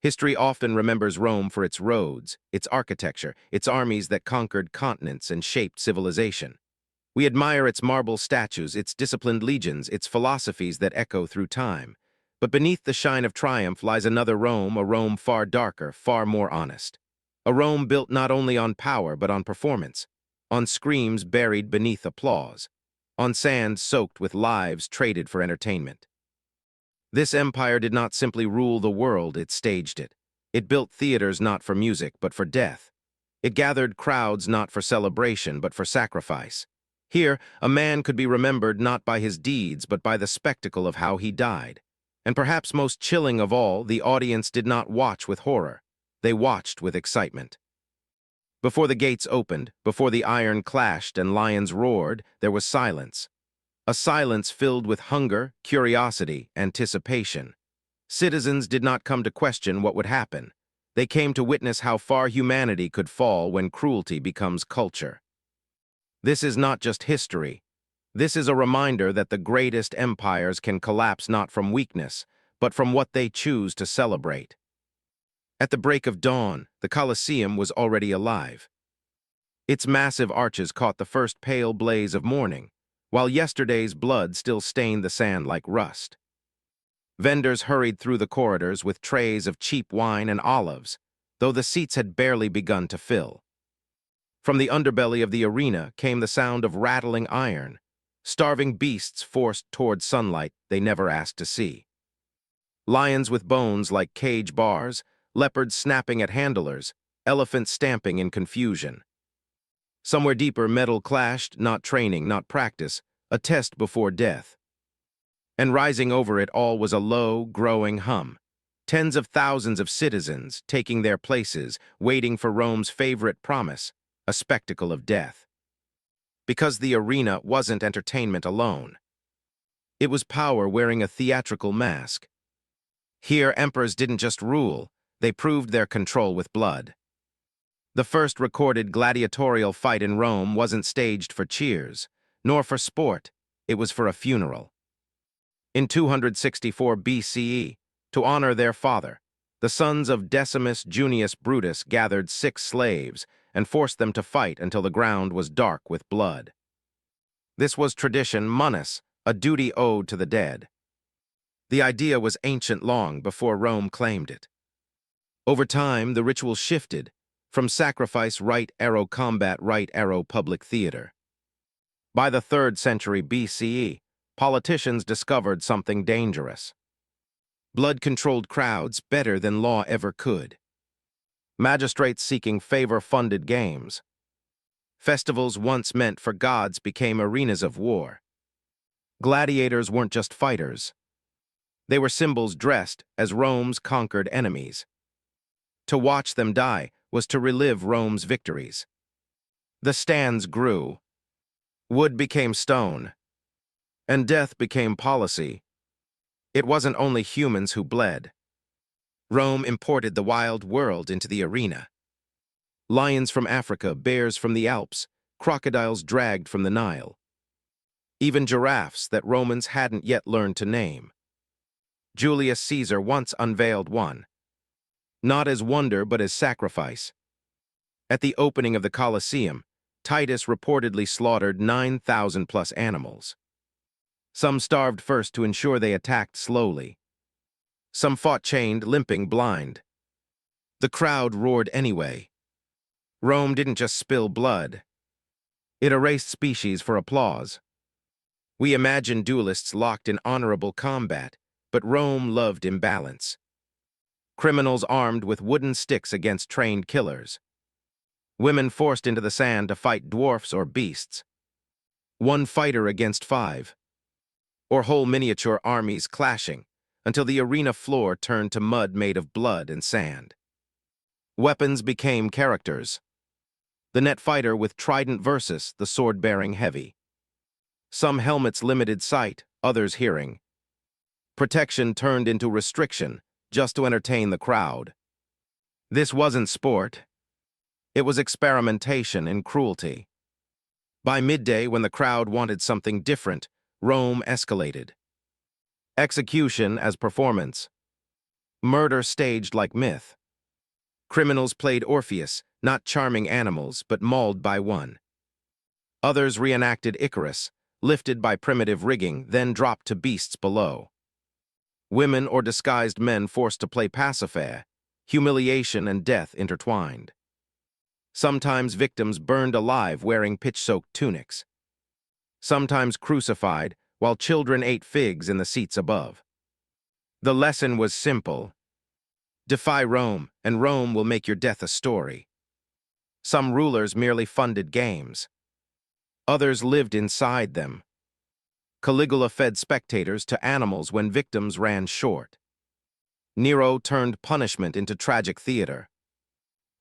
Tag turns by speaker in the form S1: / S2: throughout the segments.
S1: History often remembers Rome for its roads, its architecture, its armies that conquered continents and shaped civilization. We admire its marble statues, its disciplined legions, its philosophies that echo through time. But beneath the shine of triumph lies another Rome, a Rome far darker, far more honest. A Rome built not only on power but on performance, on screams buried beneath applause, on sand soaked with lives traded for entertainment. This empire did not simply rule the world, it staged it. It built theaters not for music but for death. It gathered crowds not for celebration but for sacrifice. Here, a man could be remembered not by his deeds but by the spectacle of how he died. And perhaps most chilling of all, the audience did not watch with horror. They watched with excitement. Before the gates opened, before the iron clashed and lions roared, there was silence. A silence filled with hunger, curiosity, anticipation. Citizens did not come to question what would happen. They came to witness how far humanity could fall when cruelty becomes culture. This is not just history. This is a reminder that the greatest empires can collapse not from weakness, but from what they choose to celebrate. At the break of dawn, the Colosseum was already alive. Its massive arches caught the first pale blaze of morning, while yesterday's blood still stained the sand like rust. Vendors hurried through the corridors with trays of cheap wine and olives, though the seats had barely begun to fill. From the underbelly of the arena came the sound of rattling iron, starving beasts forced toward sunlight they never asked to see. Lions with bones like cage bars, leopards snapping at handlers, elephants stamping in confusion. Somewhere deeper, metal clashed, not training, not practice, a test before death. And rising over it all was a low, growing hum. Tens of thousands of citizens taking their places, waiting for Rome's favorite promise, a spectacle of death. Because the arena wasn't entertainment alone. It was power wearing a theatrical mask. Here, emperors didn't just rule, they proved their control with blood. The first recorded gladiatorial fight in Rome wasn't staged for cheers, nor for sport, it was for a funeral. In 264 BCE, to honor their father, the sons of Decimus Junius Brutus gathered 6 slaves and forced them to fight until the ground was dark with blood. This was tradition munus, a duty owed to the dead. The idea was ancient long before Rome claimed it. Over time, the ritual shifted, from sacrifice rite arrow combat rite arrow public theater. By the 3rd century BCE, politicians discovered something dangerous. Blood controlled crowds better than law ever could. Magistrates seeking favor funded games. Festivals once meant for gods became arenas of war. Gladiators weren't just fighters. They were symbols dressed as Rome's conquered enemies. To watch them die was to relive Rome's victories. The stands grew. Wood became stone. And death became policy. It wasn't only humans who bled. Rome imported the wild world into the arena. Lions from Africa, bears from the Alps, crocodiles dragged from the Nile. Even giraffes that Romans hadn't yet learned to name. Julius Caesar once unveiled one. Not as wonder but as sacrifice. At the opening of the Colosseum, Titus reportedly slaughtered 9,000 plus animals. Some starved first to ensure they attacked slowly. Some fought chained, limping, blind. The crowd roared anyway. Rome didn't just spill blood. It erased species for applause. We imagine duelists locked in honorable combat, but Rome loved imbalance. Criminals armed with wooden sticks against trained killers. Women forced into the sand to fight dwarfs or beasts. One fighter against 5. Or whole miniature armies clashing until the arena floor turned to mud made of blood and sand. Weapons became characters. The net fighter with trident versus the sword-bearing heavy. Some helmets limited sight, others hearing. Protection turned into restriction just to entertain the crowd. This wasn't sport. It was experimentation in cruelty. By midday, when the crowd wanted something different, Rome escalated. Execution as performance. Murder staged like myth. Criminals played Orpheus, not charming animals, but mauled by one. Others reenacted Icarus, lifted by primitive rigging, then dropped to beasts below. Women or disguised men forced to play pacifier, humiliation and death intertwined. Sometimes victims burned alive wearing pitch-soaked tunics. Sometimes crucified, while children ate figs in the seats above. The lesson was simple. Defy Rome, and Rome will make your death a story. Some rulers merely funded games. Others lived inside them. Caligula fed spectators to animals when victims ran short. Nero turned punishment into tragic theater.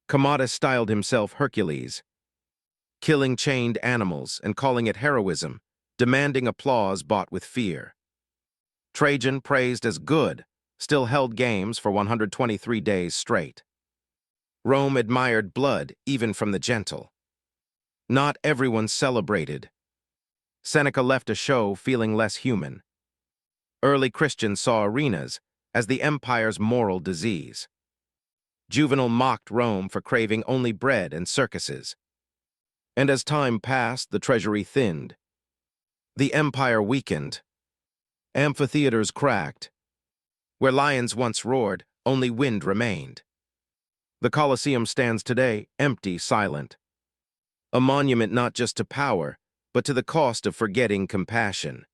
S1: Commodus styled himself Hercules, killing chained animals and calling it heroism, demanding applause bought with fear. Trajan, praised as good, still held games for 123 days straight. Rome admired blood, even from the gentle. Not everyone celebrated. Seneca left a show feeling less human. Early Christians saw arenas as the empire's moral disease. Juvenal mocked Rome for craving only bread and circuses. And as time passed, the treasury thinned. The empire weakened. Amphitheaters cracked. Where lions once roared, only wind remained. The Colosseum stands today, empty, silent. A monument not just to power, but to the cost of forgetting compassion.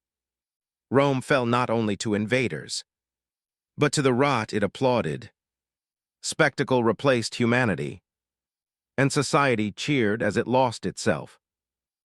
S1: Rome fell not only to invaders, but to the rot it applauded. Spectacle replaced humanity, and society cheered as it lost itself.